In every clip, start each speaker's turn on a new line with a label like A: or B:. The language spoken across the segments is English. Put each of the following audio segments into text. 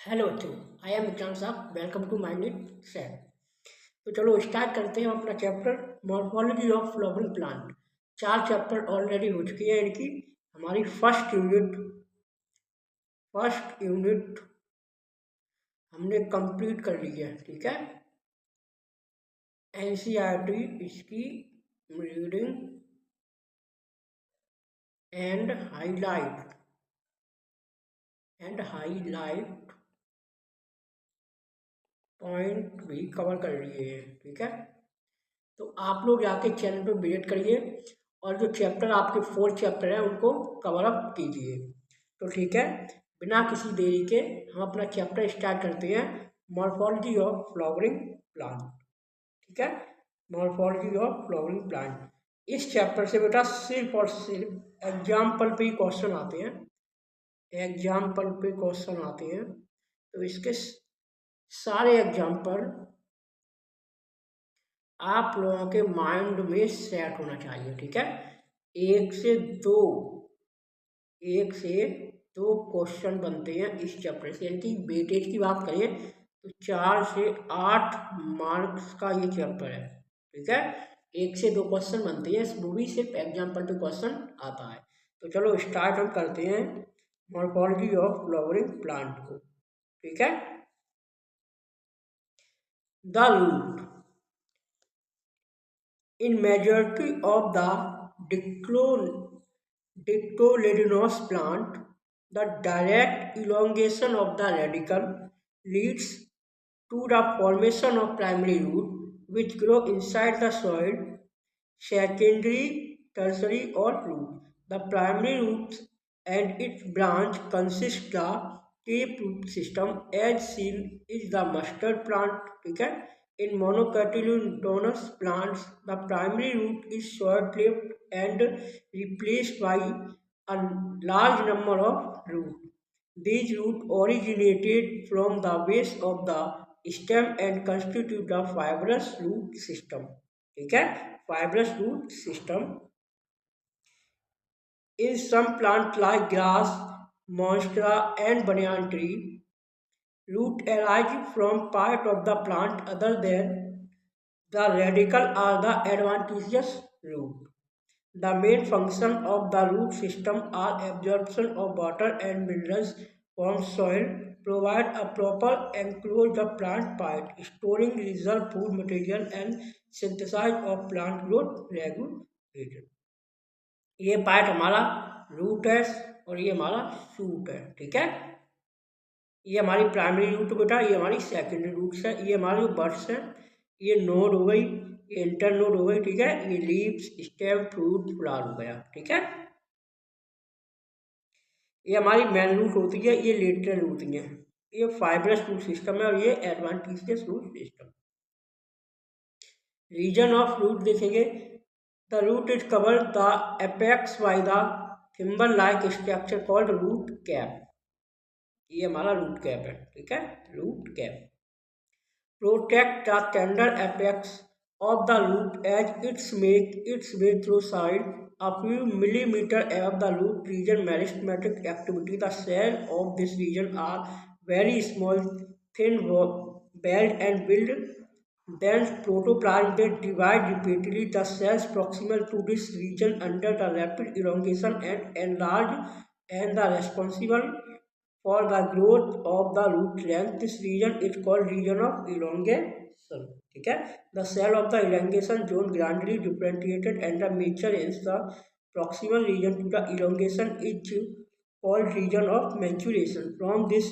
A: Hello बच्चों, आई am Vikrant sahab. Welcome to my new set. तो चलो स्टार्ट करते हैं अपना chapter morphology of flowering plant. 4 chapter already हो चुकी है इनकी। हमारी फर्स्ट यूनिट हमने कंप्लीट कर ली है। ठीक है, एनसीईआरटी इसकी रीडिंग एंड हाईलाइट पॉइंट भी कवर कर लिए हैं। ठीक है, तो आप लोग जाके चैनल पे विजिट करिए और जो चैप्टर आपके 4 चैप्टर हैं उनको कवर अप कीजिए। तो ठीक है, बिना किसी देरी के हम अपना चैप्टर स्टार्ट करते हैं, मॉर्फोलॉजी ऑफ फ्लावरिंग प्लांट। ठीक है, मॉर्फोलॉजी ऑफ फ्लावरिंग प्लांट। इस चैप्टर से बेटा सिर्फ और सिर्फ एग्जाम्पल पे ही क्वेश्चन आते हैं। तो इसके सारे एग्जाम्पल आप लोगों के माइंड में सेट होना चाहिए। ठीक है, एक से दो एक से दो क्वेश्चन बनते हैं इस चैप्टर से, यानी कि वेटेज की बात करें तो 4 से 8 मार्क्स का ये चैप्टर है। ठीक है, एक से दो क्वेश्चन बनते हैं, वो भी सिर्फ एग्जाम्पल पे क्वेश्चन आता है। तो चलो स्टार्ट हम करते हैं मॉर्फोलॉजी ऑफ फ्लावरिंग प्लांट को। ठीक है, the root in majority of the dictylodenous plant, the direct elongation of the radicle leads to the formation of primary root which grow inside the soil, secondary, tertiary or root. The primary root and its branch consist the tape root system as seen is the mustard plant. ठीक है, in monocotyledonous plants, the primary root is short-lived and replaced by a large number of roots. These roots originated from the base of the stem and constitute the fibrous root system. ठीक है, fibrous root system. In some plants like grass, monstera and banyan tree, root arise from part of the plant other than the radicle or the adventitious root. The main function of the root system are absorption of water and minerals from soil, provide a proper enclosure the plant part, storing reserve food material and synthesis of plant growth regulator. ये part हमारा root है और ये हमारा shoot है। ठीक है, ये हमारी प्राइमरी रूट बेटा, ये हमारी सेकेंडरी रूट्स है, ये हमारे जो बर्ड्स हैं, ये नोड हो गई, ये इंटर नोड हो गई। ठीक है, ये लीव्स, स्टेम, फ्रूट, फ्लावर हो गया। ठीक है, ये हमारी मेन रूट होती है, ये लेटरल रूट है, ये फाइब्रस रूट सिस्टम है और ये adventitious root system. Region of root देखेंगे, the root is cover the apex by the thimble like structure called root cap. ये हमारा रूट कैप है। ठीक है, root cap protect the tender apex of the root as it makes its way through soil a few millimeters above the root region. Meristematic activity. The cells of this region are very small, thin walled and build dense protoplasm. They divide repeatedly. The cells proximal to this region under the rapid elongation and enlarge and the responsible for the growth of the root length. This region is called region of elongation. ठीक है, the cell of the elongation zone gradually differentiated and the mature ends. The proximal region to the elongation is called region of maturation. From this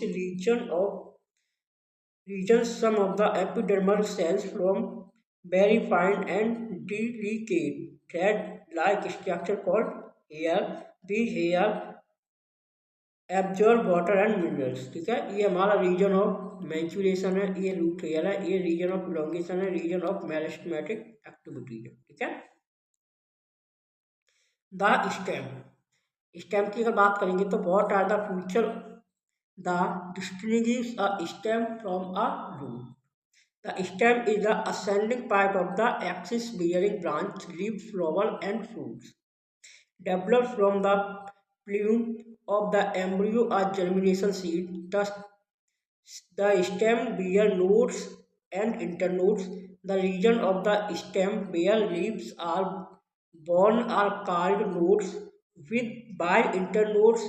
A: region some of the epidermal cells from very fine and delicate thread-like structure called hair. These hair absorb water and minerals. ठीक है, ये हमारा reason of maturation है, ये root hair है, ये reason of elongation है, reason of meristematic activity है। ठीक है, द स्टेम की अगर बात करेंगे तो what are the future the distinguish a stem from a root. The stem is the ascending part of the axis bearing branch, leaves, flower and fruits develops from the plume of the embryo or germination seed. The The stem bear nodes and internodes. The region of the stem where leaves are born are called nodes, with while internodes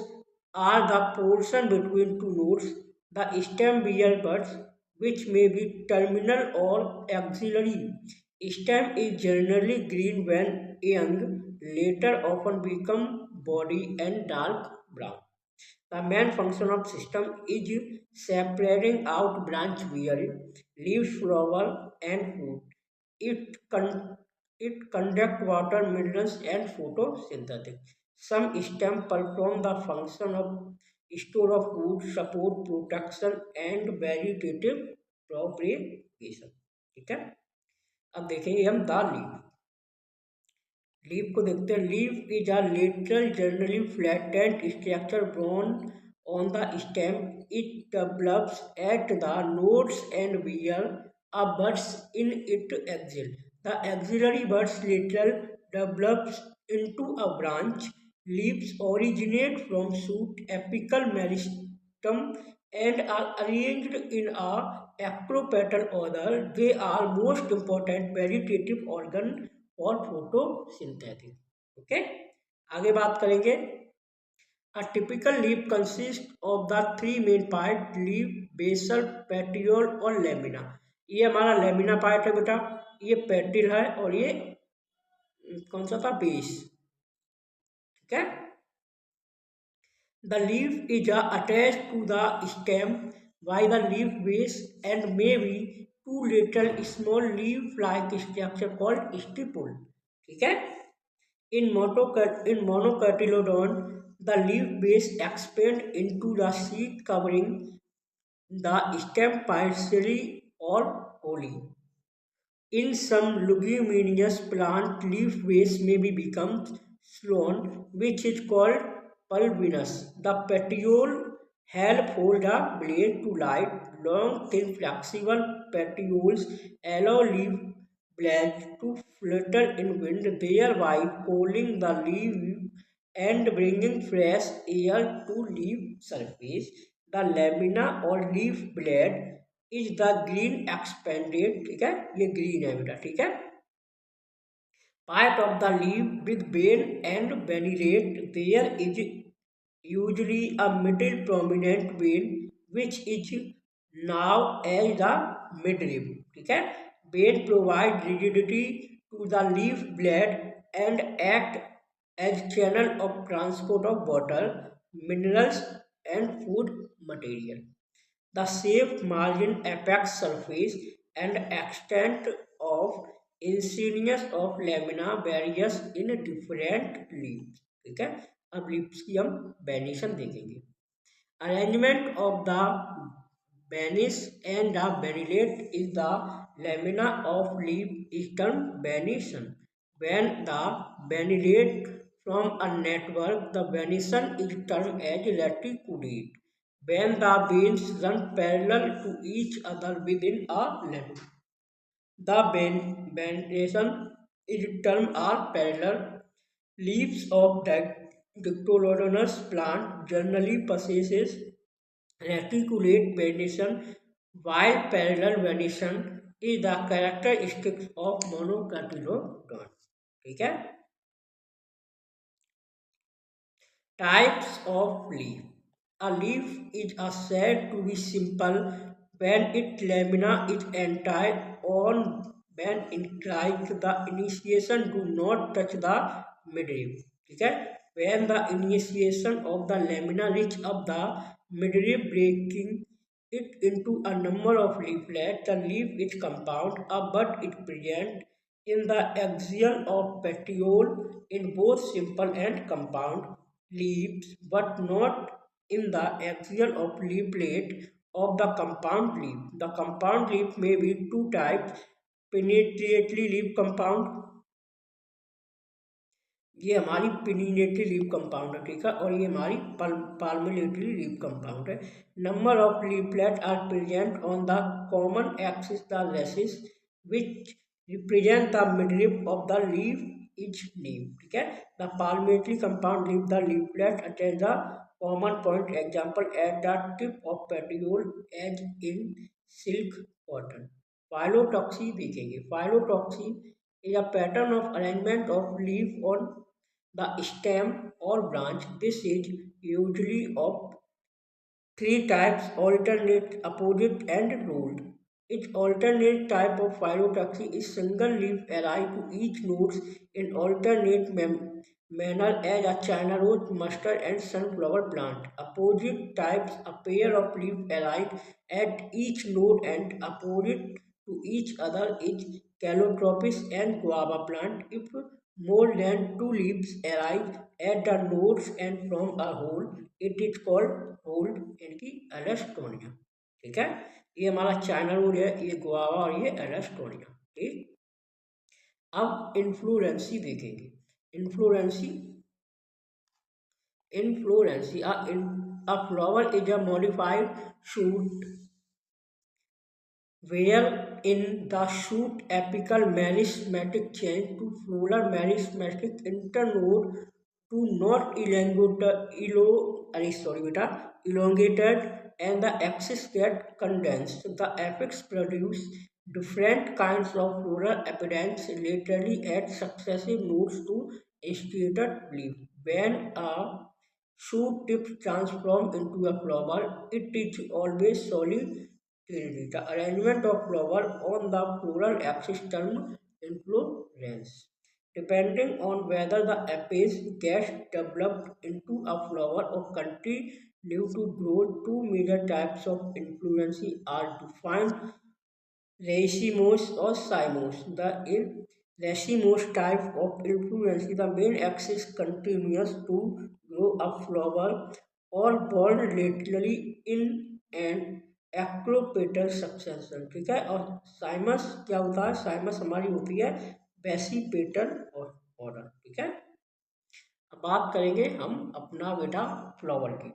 A: are the portion between two nodes. The stem bear buds, which may be terminal or axillary. Stem is generally green when young, later often become body and dark brown. The main function of system is separating out branch bearing, leaves, flower, and fruit. It it conduct water, minerals, and photosynthesis. Some stem perform the function of store of food, support, protection, and vegetative propagation. ठीक है, अब देखेंगे हम the leaf. Leaf को देखते हैं। Leaf is a lateral generally flattened structure born on the stem. It develops at the nodes and bear a buds in its axil. The axillary buds lateral develops into a branch. Leaves originate from shoot apical meristem and are arranged in a acropetal order. They are most important vegetative organ और photosynthesis. Okay, आगे बात करेंगे। A typical leaf consist of the three main part, leaf, basal, petiole और lamina. ये हमारा lamina part है बेटा, ये पेटिल है और ये कौन सा था, बेस। ठीक है, the leaf is attach to the stem by the leaf base and may be two little small leaf like structure called stipule. ठीक है, in monocotyledon, the leaf base expands into the sheath covering the stem partially or wholly. In some leguminous plant, leaf base may be become swollen, which is called pulvinous. The petiole help hold the blade to light. Long, thin, flexible petioles allow leaf blades to flutter in wind, thereby cooling the leaf and bringing fresh air to leaf surface. The lamina or leaf blade is the green expanded. ठीक है, ये green है बेटा। ठीक है, part of the leaf with vein and veinlets, there is usually a middle prominent vein which is known as the midrib. ठीक है, vein provide rigidity to the leaf blade and act as channel of transport of water, minerals and food material. The shaped margin, apex surface, and extent of insignias of lamina varies in different leaves। ठीक है, अब leaves की हम venation देखेंगे। Arrangement of the veins and the veinlet is the lamina of leaf is termed benisson. When the benilate from a network, the benisson is termed as reticulate. When the veins run parallel to each other within a lamina, the veneration is termed are parallel. Leaves of dictylodonous plant generally possesses reticulate venation, while parallel venation is the characteristic of monocotyledon। ठीक है, types of leaf. A leaf is said to be simple when its lamina is entire on when inclined. The initiation do not touch the midrib। ठीक है, when the initiation of the lamina reach up the midrib, breaking it into a number of leaflets, the leaf is compound. A bud is present in the axial of petiole in both simple and compound leaves, but not in the axial of leaflet of the compound leaf. The compound leaf may be two types, pinnately leaf compound, ये हमारी पिनिनेटरी leaf compound है। ठीक है, और ये हमारी palmately leaf compound है। Number of leaflet are present on the common axis the rachis which represent the midrib of the leaf each leaf, ठीक है. The palmately compound leaf, the leaflet attach the common point, example at the tip of petiole as in silk cotton. Phyllotoxy देखेंगे. Phyllotoxy is a pattern of arrangement of leaf on the stem or branch. This is usually of three types: alternate, opposite, and ruled. Each alternate type of phyllotaxy is single leaf array to each nodes in alternate manner as a China rose, mustard, and sunflower plant. Opposite types, a pair of leaf array at each node and opposite to each other, is Calotropis and guava plant. If more than two leaves arise at the nodes and from a hole, it is called hold यानी एलेस्टोनिया. ठीक है, ये हमारा China role है, ये guava और ये एलेस्टोनिया. ठीक, अब इन्फ्लोरेंसी देखेंगे. इन्फ्लोरेंसी इन्फ्लोरेंसी a flower is a modified shoot where in the shoot apical meristematic change to floral meristematic internode to not elongated and the axis get condensed. The apex produce different kinds of floral appearance laterally at successive nodes to instigated leaf. When a shoot tip transform into a flower, it is always solid. The arrangement of flower on the floral axis termed inflorescence. Depending on whether the apex gets developed into a flower or continue to grow, two major types of inflorescence are defined: racemose or cymose. In racemose type of influence, the main axis continues to grow a flower or bud laterally in an acropetal succession. ठीक है, और साइमस क्या होता है? साइमस हमारी होती है basipetal order. ठीक है, अब बात करेंगे हम अपना बेटा फ्लावर की.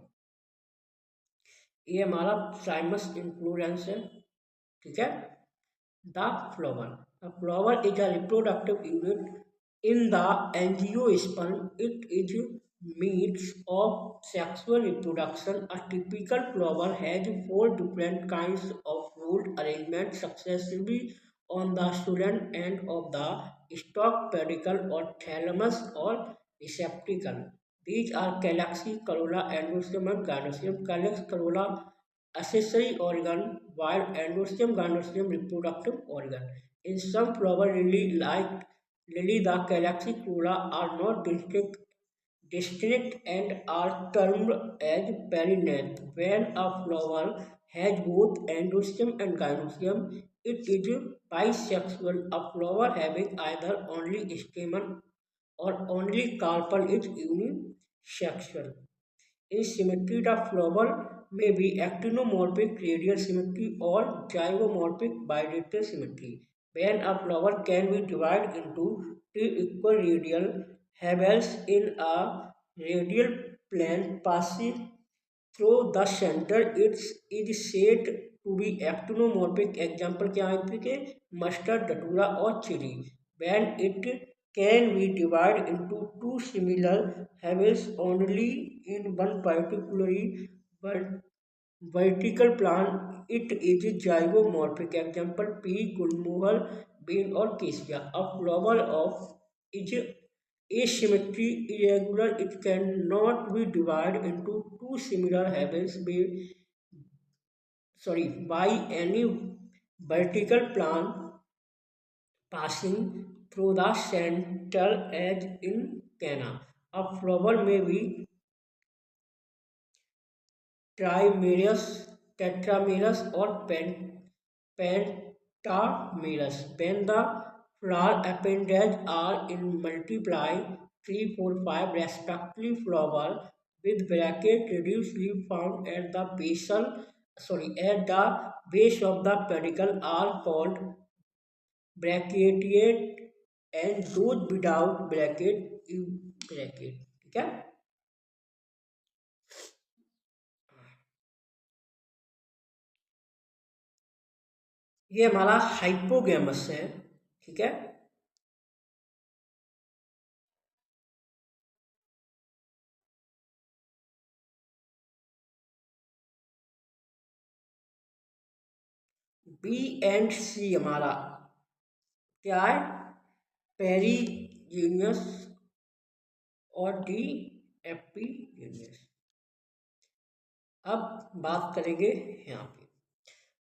A: ये हमारा साइमस इन्फ्लोरेंस है. ठीक है, the flower. The flower is a reproductive unit in the angiosperm. It is means of sexual reproduction. A typical flower has four different kinds of ruled arrangement successively on the stolon end of the stalk, pedicle, or thalamus or receptacle. These are calyx, corolla, endosteum, and gynoecium. Calyx, corolla, accessory organ, while endosteum, gynoecium, reproductive organ. In some flower like lily, the calyx, corolla are not distinct and are termed as perianth. When a flower has both endosteum and gynoecium, it is bisexual. A flower having either only stamen or only carpel is unisexual. In symmetry, the flower may be actinomorphic radial symmetry or zygomorphic bilateral symmetry. When a flower can be divided into two equal radial habels in a radial plane passing through the center, it is said to be actinomorphic. Example क्या है कि mustard, datura और chili. When it can be divided into two similar habits only in one particularly vertical plane, it is zygomorphic. Example pea, gulmohar, bean or cassia. A flower of is asymmetry irregular. It cannot be divided into two similar habits by any vertical plane passing through the center as in Cana. A flower may be trimerous, tetramerous, or pentamerous. When the flower appendage are in multiply 3, 4, 5 respectively, flower with bracket reduced leaf found at the at the base of the pedicle are called bracteate and those without bract ebracteate. ठीक है, ये हमारा हाइपोगैमस है. ठीक है, B and सी हमारा क्या है, पेरीजीनियस, और डी एपीजीनियस। अब बात करेंगे यहाँ पे,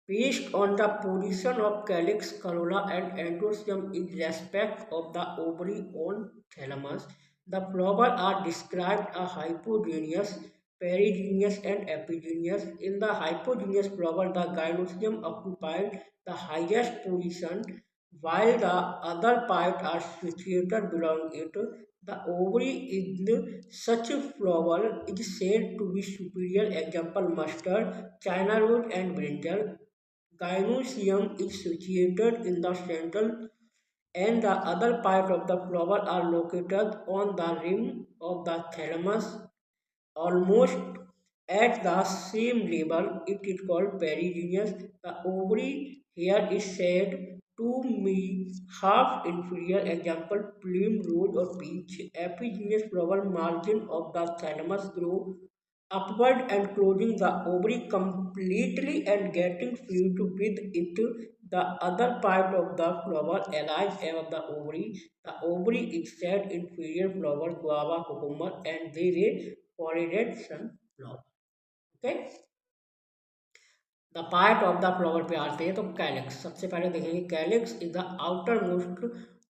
A: based on the position of calyx, corolla and endosteum in respect of the ovary on thalamus. The flowers are described as hypogeneous, perigeneous and epigeneous. In the hypogeneous flower, the gynoecium occupied the highest position, while the other parts are situated below it. The ovary in such flower is said to be superior. Example: mustard, China rose, and brinjal. Gynoecium is situated in the central, and the other part of the flower are located on the rim of the thalamus, almost at the same level. It is called perigeneus. The ovary here is said to be half inferior. Example: plum, rose, or peach. Epigeneous flower margin of the thalamus grow upward and closing the ovary completely and getting fused with it. The other part of the flower lies above the ovary. The ovary is said inferior flower, guava, cucumber, and they correlate sunflower. Okay, the part of the flower पे आते हैं तो calyx सबसे पहले देखेंगे। Calyx is the outer most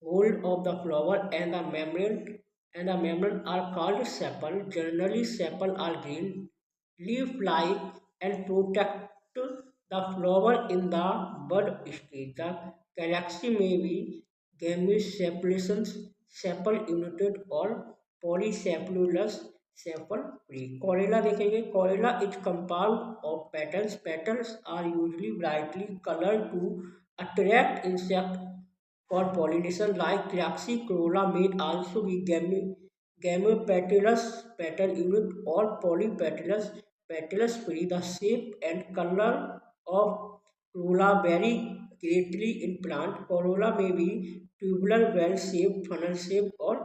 A: whorl of the flower and the membrane are called sepal. Generally sepal are green leaf like and protect the flower in the bud stage. The calyx में भी गेमिसेपलेशंस, sepal united और पॉलीसेप्लुलस sepal free. Corolla देखेंगे। Corolla is compound of petals. Petals are usually brightly coloured to attract insect for pollination. Like Craxi, corolla may also be gamopetalous petal unit or polypetalous petalous free. The shape and color of corolla vary greatly in plant. Corolla may be tubular, well shaped, funnel shaped or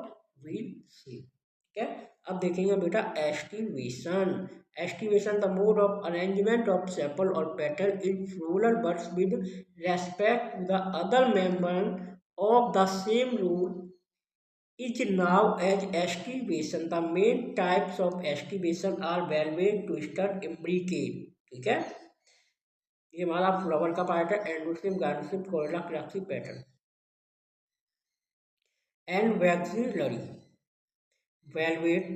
A: wheel shaped. ठीक है, अब देखेंगे बेटा aestivation. Aestivation the mode of arrangement of sepal और petal in floral buds with respect to the other member of the same root is now as estivation. The main types of estivation are velvet, twisted, imbricate. ठीक है, ये हमारा flower का part है। एंडोसिम, गार्डोसिम, कोयला, क्राक्सी, pattern and vexillary, valvate,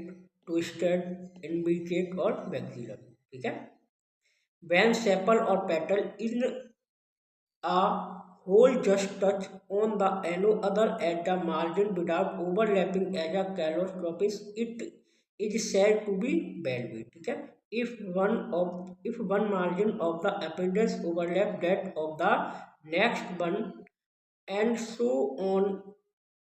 A: twisted, imbricate और वैक्सीलरी। ठीक है, when sepal or petal in a whole just touch on the other at the margin without overlapping as a calostropis, it is said to be velvet. ठीक है, if one margin of the appendage overlap that of the next one and so on,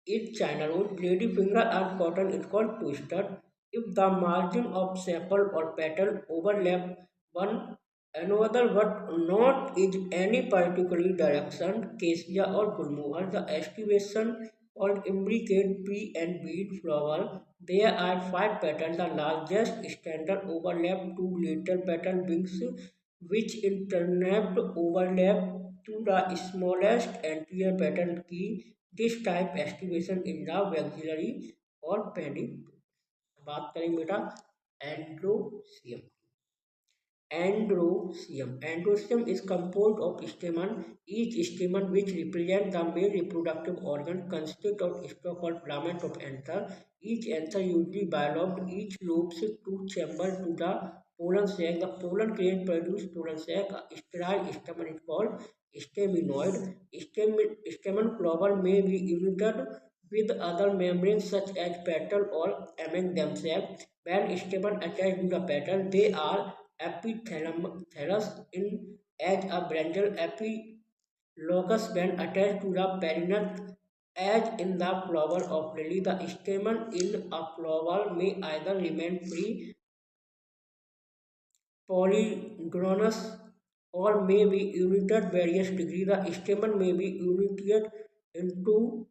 A: it China rose, ladyfinger and cotton is called twisted. If the margin of sepal or petal overlap one another but not in any particular direction, cassia or gulmohar, the estivation called imbricate pea and bead flower. There are 5 petals. The largest standard overlap 2 little petal wings, which in turn overlap to the smallest anterior petal key. This type estimation in the maxillary और पेडी। बात करेंगे बेटा androecium. Androecium is composed of stamen. Each stamen, which represents the male reproductive organ, consists of stalk or filament of anther. Each anther usually bilobed. Each lobes two chambers to the pollen sac. The pollen grain produce pollen sac. A sterile stamen is called staminoid. Stamen flower may be united with other membranes such as petal or among themselves. When stamen attached to the petal, they are epithelous in as a branchial epilocus when attached to the perianth. As in the flower of lily, the stamen in a flower may either remain free, polygynous, or may be united various degrees. The stamen may be united into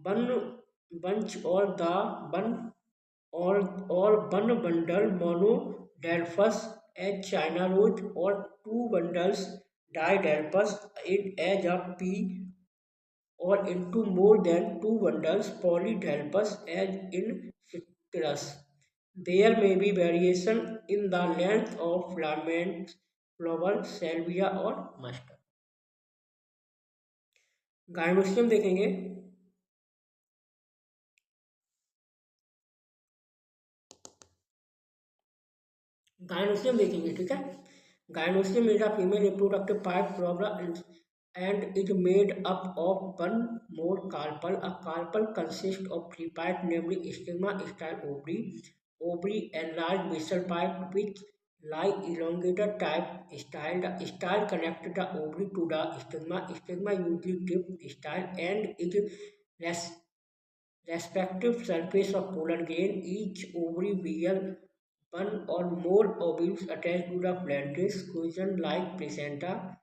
A: one bunch or the one or one bundle monodelphous as China rose or two bundles Didelphus it as a pea or into more than two bundles, Polydelphus as in citrus. There may be variation in the length of filaments, flower, salvia or mustard. गाइनोस्टियम देखेंगे. गाइनोस्टियम देखेंगे, ठीक है. Gynoecium is a female reproductive part flora and is made up of one more carpel. A carpel consists of three parts, namely stigma, style, ovary, and large basal part which lie elongated type style. The style connects the ovary to the stigma. Stigma usually tip style and is res- respective surface of pollen grain. Each ovary bears one or more ovules attached to the plantar squamous like placenta.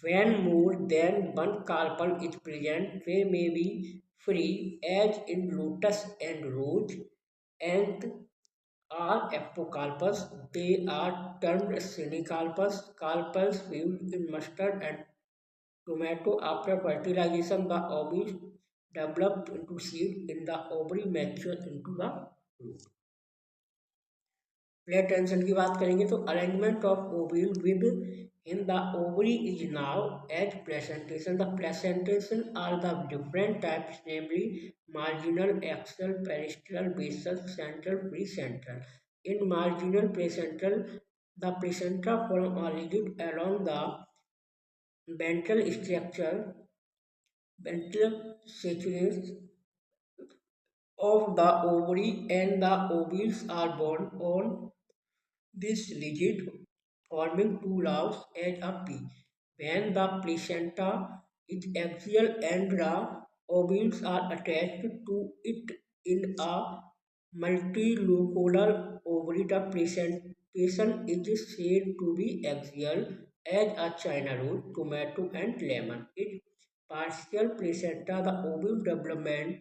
A: When more than one carpel is present, they may be free, as in lotus and rose, and are apocarpus. They are termed semicarpus. Carpels fused in mustard and tomato. After fertilization, the ovules develop into seed in the ovary, mature into the fruit. Plate tension की बात करेंगे तो alignment of ovule within the ovary is known as placentation. The placentation are the different types namely marginal, axile, parietal, basal, central, free central. In marginal placentation the placenta form a rigid along the ventral structure, ventral sacularis of the ovary, and the ovules are born on this rigid, forming two lobes as a P. When the placenta is axial and the ovules are attached to it in a multilocular ovary, the presentation is said to be axial as a china rose, tomato, and lemon. In partial placenta, the ovule development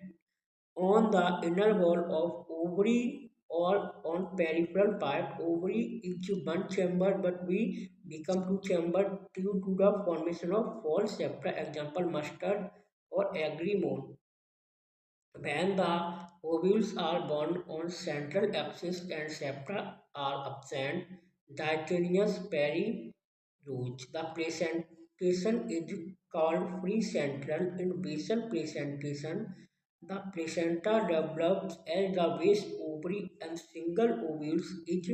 A: on the inner wall of ovary or on peripheral part. Ovary is one chamber but we become two chamber due to the formation of false septa, example mustard or agrimony. When the ovules are born on central axis and septa are absent, diatoneous periroot. The presentation is called free central. In basal presentation, the placenta develops as the base ovary and single ovules is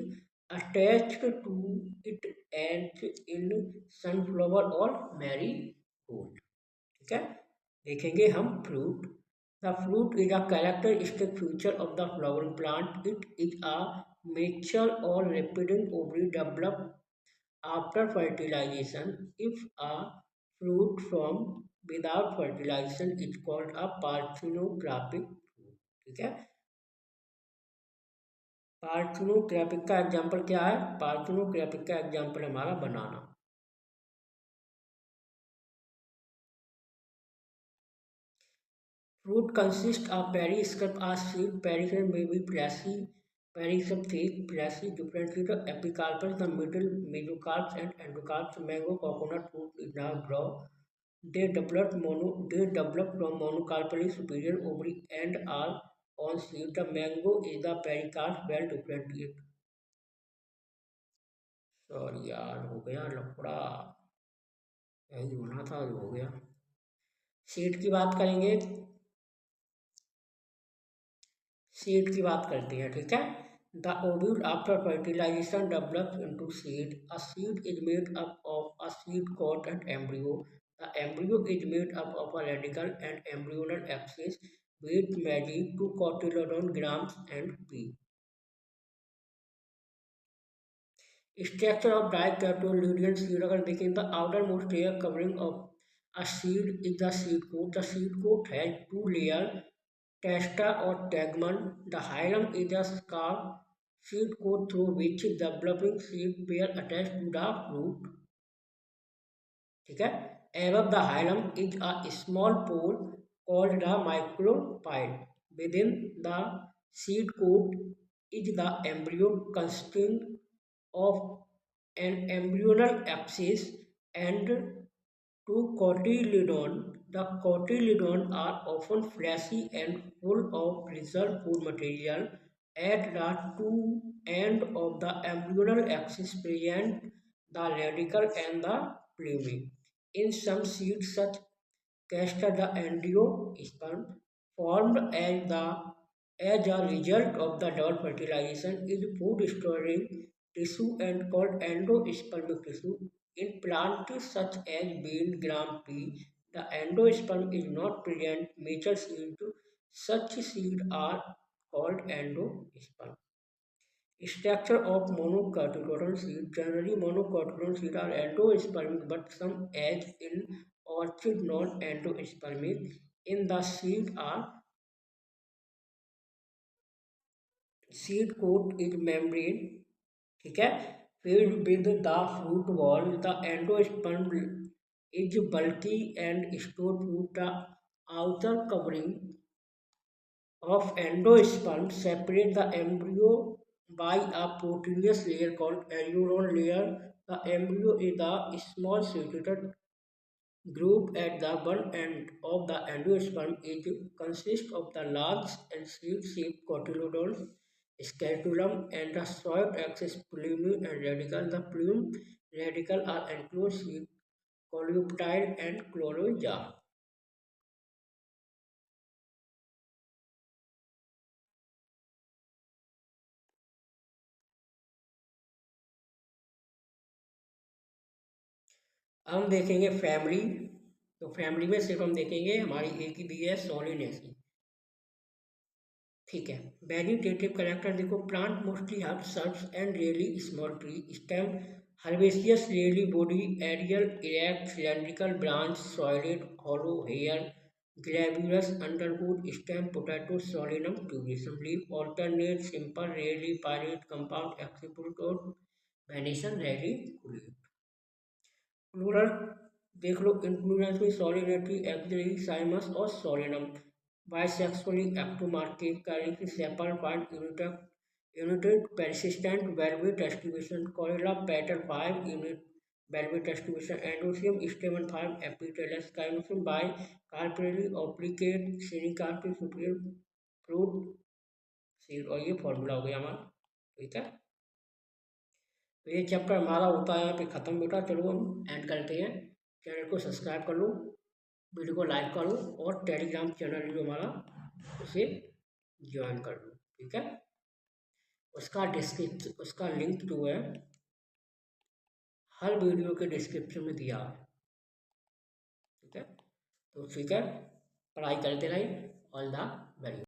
A: attached to it as in sunflower or marigold. ठीक है. देखेंगे हम fruit. The fruit is a characteristic feature of the flowering plant. It is a mature or rapiding ovary developed after fertilization. If a fruit from without fertilization is called a parthenographिक fruit. ठीक है. पार्थेनोग्राफिक का example क्या है? पार्थेनोग्राफिक का example हमारा बनाना. Fruit consists of periscope or seed. Periscope may be fleshy, periscope thick, fleshy, differently the epicarpus, the middle mesocarps and endocarps. Mango, coconut fruit is now draw. They develop from monocarpally superior ovary and are on seed. The mango is the pericarp well differentiated. Sorry यार, हो गया लफड़ा. यही होना था, हो गया. Seed की बात करेंगे. सीड की बात करते हैं, ठीक है. The ovule after fertilisation develops into seed. A seed is made up of a seed coat and embryo. The embryo is made up of a radicle and embryonal axis with magic to cotyledon grams and P. Structure of dicotyledon seed. अगर देखें the outermost layer covering of a seed is the seed coat. The seed coat has two layers, testa or tegmen. The hilum is a scarf seed coat through which developing seed pair attached to the fruit. ठीक है. Above the hilum is a small pore called the micropyle. Within the seed coat is the embryo consisting of an embryonal axis and to cotyledon. The cotyledon are often fleshy and full of reserved food material at the two end of the embryonal axis present the radicle and the plume. In some seeds, such castor, the angiosperm formed as a result of the double fertilization is food storing tissue and called endospermic tissue. In plants such as bean, gram, pea, the endosperm is not present. Mature seeds, such seeds are called endosperm. Structure of monocotyledon seed. Generally, monocotyledon seeds are endospermic, but some, as in orchid, non-endospermic. In the seed coat is membrane, ठीक है, filled with the fruit wall. The endosperm is bulky and stored food. The outer covering of endosperm separate the embryo by a proteinous layer called alveolar layer. The embryo is a small circular group at the one end of the endosperm. It consists of the large and seed-shaped cotyledon, scatulum, and the soft axis plume and radicle. The plume radicle are enclosed with coleoptile and chloroja. हम देखेंगे family. तो family में सिर्फ हम देखेंगे हमारी एक ही B है सोलिनेसी। ठीक है, वेजिटेटिव कैरेक्टर देखो, plant mostly have shrubs and rarely small tree stem, herbaceous rarely woody, aerial erect cylindrical branched, solid hollow hairy, glabrous underground stem, potato Solanum tuberosum, leaf alternate simple rarely pinnate compound exstipulate, venation rarely reticulate. Floral देख लो, inflorescence में solitary axillary cymose और Solanum, bisexual actinomorphic calyx sepal पॉइंट united persistent velvet distribution, corolla petal 5 unit velvet distribution, endoecium stamen 5 epithelial, gynoecium bicarpellary operculate, senicarpy superior fruit seed. और ये formula हो गया हमारा, ठीक है। तो ये चैप्टर हमारा होता है यहाँ पे ख़त्म बेटा। चलो हम एंड करते हैं। चैनल को सब्सक्राइब कर लो, वीडियो को लाइक करो और टेलीग्राम चैनल जो हमारा उसे ज्वाइन कर लो, ठीक है। उसका लिंक जो है हर वीडियो के डिस्क्रिप्शन में दिया है, ठीक है। तो ठीक है, पढ़ाई करते रहिए। All the very